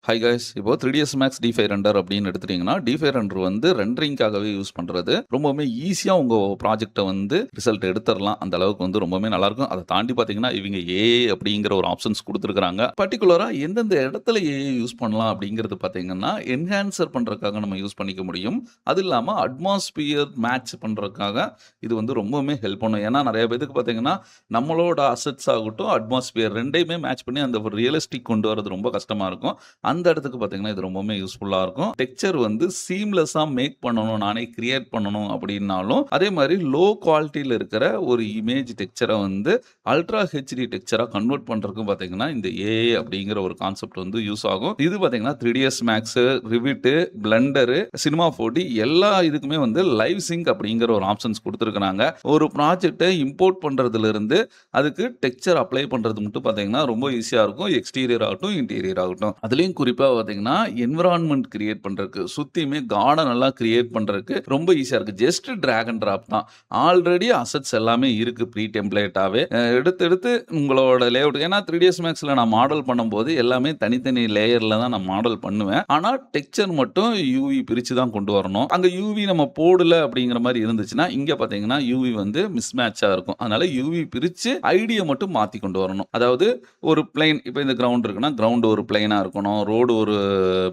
Hi guys. இப்போ 3ds maths DeFi render அப்படின்னு எடுத்துட்டீங்கன்னா, டிஃபை ரெண்டர் வந்து ரெண்டரிங்காகவே யூஸ் பண்றது. ரொம்பவுமே ஈஸியா உங்க ப்ராஜெக்ட்ட வந்து ரிசல்ட் எடுத்துறலாம். அந்த அளவுக்கு வந்து ரொம்பவுமே நல்லாயிருக்கும். அத தாண்டி பார்த்தீங்கன்னா, இவங்க ஏஐ அப்படிங்கிற ஒரு ஆப்ஷன்ஸ் குடுத்துருக்காங்க. பர்ட்டிகுலரா எந்தெந்த இடத்துல ஏஐ யூஸ் பண்ணலாம் அப்படிங்கிறது பார்த்தீங்கன்னா, என்ஹான்சர் பண்றதுக்காக நம்ம யூஸ் பண்ணிக்க முடியும். அது இல்லாம அட்மாஸ்பியர் மேட்ச் பண்றதுக்காக இது வந்து ரொம்பவுமே ஹெல்ப் பண்ணும். ஏன்னா, நெறைய பேத்துக்கு பார்த்தீங்கன்னா, நம்மளோட அசெட்ஸ் ஆகட்டும், அட்மாஸ்பியர் 2யுமே மேட்ச் பண்ணி அந்த ஒரு ரியலிஸ்டிக் கொண்டு வரது ரொம்ப கஷ்டமா இருக்கும். அந்த இடத்துக்கு பார்த்தீங்கன்னா, இது ரொம்பவுமே யூஸ்ஃபுல்லா இருக்கும். டெக்ஸ்சர் வந்து சீம்லெஸ்ஸா மேக் பண்ணணும், நானே கிரியேட் பண்ணணும் அப்படின்னாலும், அதே மாரி லோ குவாலிட்டில இருக்கிற ஒரு இமேஜ் டெக்ஸ்சர வந்து அல்ட்ரா ஹெச்டி டெக்ஸ்சரா கன்வெர்ட் பண்றதுக்கும் பார்த்தீங்கன்னா, இந்த ஏஐ அப்படிங்கிற ஒரு கான்செப்ட் வந்து யூஸ் ஆகும். இது பார்த்தீங்கன்னா 3ds maths, Revit, Blender, cinema 4D எல்லா இதுக்குமே வந்து லைவ் சிங்க் அப்படிங்கிற ஒரு ஆப்ஷன்ஸ் குடுத்துருக்காங்க. ஒரு ப்ராஜெக்ட்ட இம்போர்ட் பண்றதுல இருந்து அதுக்கு டெக்ஸ்சர் அப்ளை பண்றது மட்டும் பார்த்தீங்கன்னா, ரொம்ப ஈஸியா இருக்கும். எக்ஸ்டீரியர் ஆகட்டும், இன்டீரியர் ஆகட்டும். அதுலயும் குறிப்பா பார்த்தீங்கன்னா, என்விரான்மென்ட் கிரியேட் பண்றதுக்கு, சுத்தியுமே கார்டன் எல்லாம் கிரியேட் பண்றதுக்கு ரொம்ப ஈஸியா இருக்கு. ஜஸ்ட் டிராக் அண்ட் டிராப் தான். ஆல்ரெடி அசெட்ஸ் எல்லாமே இருக்கு ப்ரீ டெம்ப்ளேட்டாவே. எடுத்து உங்களோட லேஅவுட் ஏன்னா 3ds மேக்ஸ்ல நான் மாடல் பண்ணும்போது எல்லாமே தனித்தனி லேயர்ல தான் நான் மாடல் பண்ணுவேன். ஆனா டெக்ஸ்சர் மட்டும் யூவி பிரிச்சு தான் கொண்டு வரணும். அங்க யூவி நம்ம போடல அப்படிங்கிற மாரி இருந்துச்சுன்னா, இங்க பார்த்தீங்கன்னா யூவி வந்து மிஸ்மேட்சா இருக்கும். அதனால யூவி பிரிச்சு ஐடிய மட்டும் மாத்தி கொண்டு வரணும். அதாவது ஒரு பிளேன் இப்ப இந்த கிரவுண்ட் இருக்குன்னா, கிரவுண்ட் ஒரு பிளேனா இருக்கணும். ரோடு ஒரு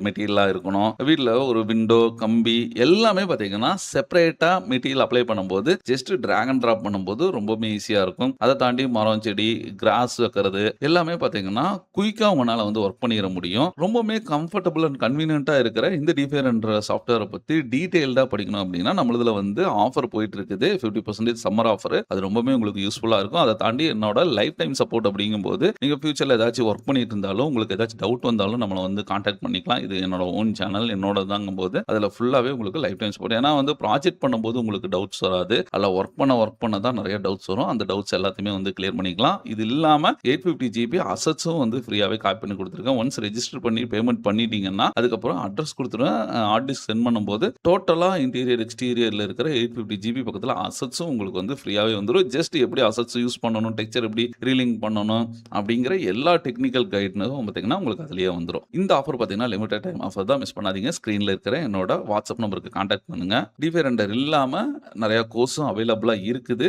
மெட்டீரியலா இருக்கணும். வீட்ல ஒரு விண்டோ, கம்பி எல்லாமே பார்த்தீங்கன்னா, செப்பரேட்டா மெட்டீரியல் அப்ளை பண்ணும்போது, ஜஸ்ட் டிராக் அண்ட் டிராப் பண்ணும்போது ரொம்பவுமே ஈஸியா இருக்கும். அத தாண்டி மரம், செடி, கிராஸ் வைக்கிறது எல்லாமே பார்த்தீங்கன்னா, குயிக்கா உங்கனால வந்து ஒர்க் பண்ணிற முடியும். ரொம்பவுமே கம்ஃபர்டபுள் அண்ட் கன்வீனியன்ட்டா இருக்கிற இந்த டிஃபைர் என்ற சாஃப்ட்வேர பத்தி டீடைல்டா படிக்கணும் அப்படின்னா, நம்மளுதுல வந்து ஆஃபர் போயிட்டு இருக்குது. 50% சம்மர் ஆஃபர். அது ரொம்பவுமே உங்களுக்கு யூஸ்ஃபுல்லா இருக்கும். அத தாண்டி என்னோட லைஃப் டைம் சப்போர்ட் அப்படிங்கும்போது, நீங்க ஃபியூச்சர்ல ஏதாச்சும் ஒர்க் பண்ணிட்டு இருந்தாலும், உங்களுக்கு ஏதாச்சும் டவுட் வந்தாலும் நம்மள வந்து கான்டாக்ட் பண்ணிக்கலாம். இது என்னோட ஓன் சேனல். என்னோடதாங்கும்போது, அதுல ஃபுல்லாவே உங்களுக்கு லைஃப் டைம் சப்போர்ட். ஏன்னா வந்து ப்ராஜெக்ட் பண்ணும்போது உங்களுக்கு டவுட்ஸ் வராது. அதுல ஒர்க் பண்ண தான் நெறைய டவுட்ஸ் வரும். அந்த டவுட்ஸ் எல்லாத்தையுமே வந்து கிளியர் பண்ணிக்கலாம். இது இல்லாம 850 ஜிபி அசெட்ஸும் வந்து ஃப்ரீயாவே காப்பி பண்ணி குடுத்துருக்கேன். ஒன்ஸ் ரெஜிஸ்டர் பண்ணி பேமெண்ட் பண்ணிட்டீங்கன்னா, அதுக்கப்புறம் அட்ரஸ் குடுத்துருவேன். ஹார்ட் டிஸ்க் சென்ட் பண்ணும்போது, டோட்டலா இன்டீரியர், எக்ஸ்டீரியர்ல இருக்கிற 850 ஜிபி பக்கத்துல அசெட்ஸும் உங்களுக்கு வந்து ஃப்ரீயாவே வந்துரும். ஜஸ்ட் எப்படி அசெட்ஸ் யூஸ் பண்ணணும், டெக்ஸ்சர் எப்படி ரீலிங் பண்ணணும் அப்படிங்கிற எல்லா டெக்னிக்கல் கைட்னும் பார்த்தீங்கன்னா, உங்களுக்கு அதிலேயே வந்துரும். இந்த ஆஃபர் பார்த்தீங்கன்னா, லிமிட்டட் டைம் ஆஃபர் தான். மிஸ் பண்ணாதீங்க. ஸ்க்ரீன்ல இருக்கிற என்னோட வாட்ஸ்அப் நம்பருக்கு கான்டாக்ட் பண்ணுங்க. டிஃபை ரெண்டர் இல்லாம நெறைய கோர்ஸும் அவைலபிளா இருக்குது.